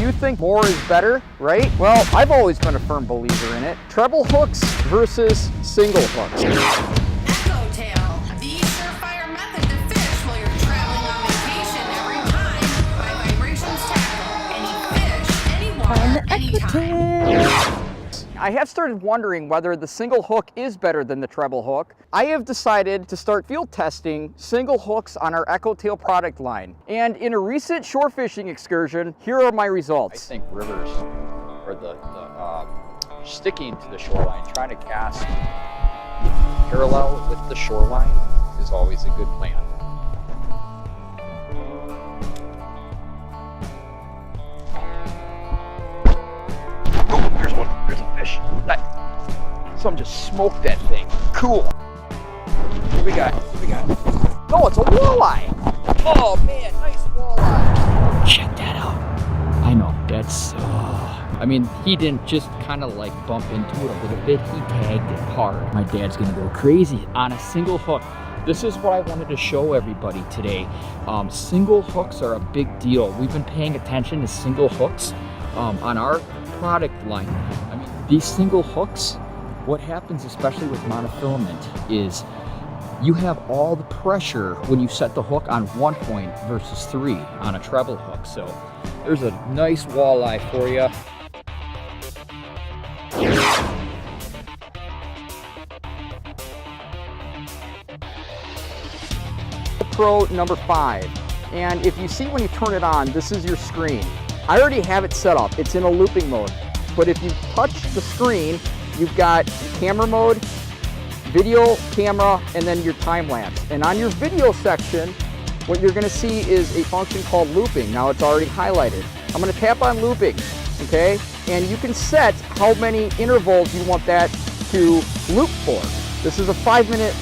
You think more is better, right? Well, I've always been a firm believer in it. Treble hooks versus single hooks. ECHOTAIL, the surefire method to fish while you're traveling on vacation every time. My vibrations tackle any fish, any water, anytime. I have started wondering whether the single hook is better than the treble hook. I have decided to start field testing single hooks on our ECHOTAIL product line. And in a recent shore fishing excursion, here are my results. I think rivers or the sticking to the shoreline, trying to cast parallel with the shoreline is always a good plan. Oh, there's one. There's a fish. Someone just smoked that thing. Cool. What we got? What we got? No, it's a walleye. Oh man, nice walleye. Check that out. I know, that's, I mean, he didn't just kind of like bump into it a little bit, he tagged it hard. My dad's gonna go crazy on a single hook. This is what I wanted to show everybody today. Single hooks are a big deal. We've been paying attention to single hooks on our product line. I mean, these single hooks, what happens especially with monofilament is you have all the pressure when you set the hook on 1 point versus 3 on a treble hook. So there's a nice walleye for you. GoPro number 5. And if you see when you turn it on, this is your screen. I already have it set up. It's in a looping mode. But if you touch the screen, you've got camera mode, video, camera, and then your time lapse. And on your video section, what you're gonna see is a function called looping. Now it's already highlighted. I'm gonna tap on looping, okay? And you can set how many intervals you want that to loop for. This is a 5-minute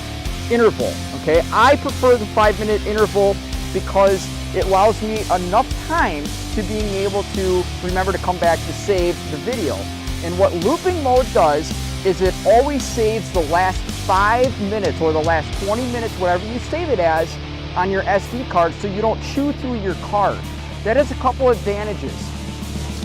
interval, okay? I prefer the 5-minute interval because it allows me enough time to being able to remember to come back to save the video. And what looping mode does is it always saves the last 5 minutes or the last 20 minutes, whatever you save it as, on your SD card so you don't chew through your card. That has a couple advantages.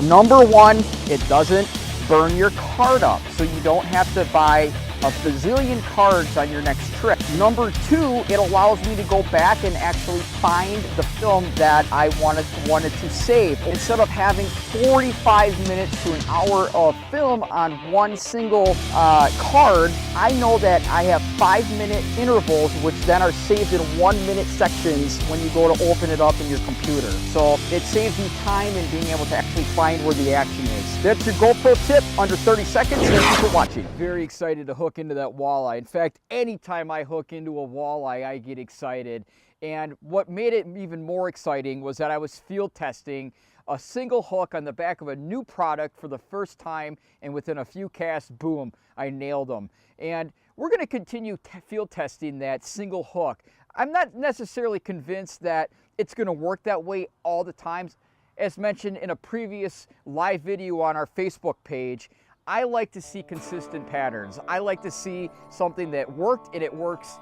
Number one, it doesn't burn your card up, so you don't have to buy a bazillion cards on your next trip. Number two, it allows me to go back and actually find the film that I wanted to save. Instead of having 45 minutes to an hour of film on one single card, I know that I have 5-minute intervals, which then are saved in 1-minute sections when you go to open it up in your computer. So it saves you time in being able to actually find where the action is. That's your GoPro tip, under 30 seconds. Thank you for watching. Very excited to hook into that walleye. In fact, anytime I hook into a walleye, I get excited. And what made it even more exciting was that I was field testing a single hook on the back of a new product for the first time, and within a few casts, boom, I nailed them. And we're going to continue field testing that single hook. I'm not necessarily convinced that it's going to work that way all the time. As mentioned in a previous live video on our Facebook page, I like to see consistent patterns. I like to see something that worked and it works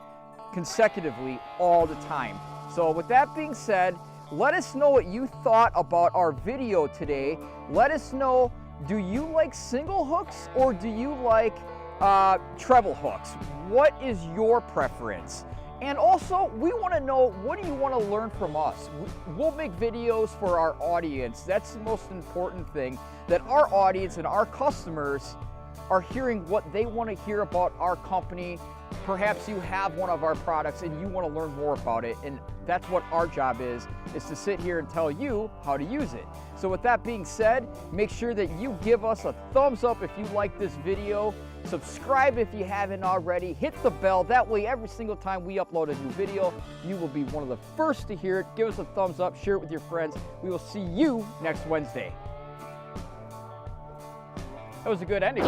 consecutively all the time. So with that being said, let us know what you thought about our video today. Let us know, do you like single hooks or do you like treble hooks? What is your preference? And also, we want to know, what do you want to learn from us? We'll make videos for our audience. That's the most important thing, that our audience and our customers are hearing what they want to hear about our company. Perhaps you have one of our products and you want to learn more about it, and that's what our job is to sit here and tell you how to use it. So with that being said, make sure that you give us a thumbs up if you like this video. Subscribe if you haven't already. Hit the bell. That way, every single time we upload a new video, you will be one of the first to hear it. Give us a thumbs up. Share it with your friends. We will see you next Wednesday. That was a good ending.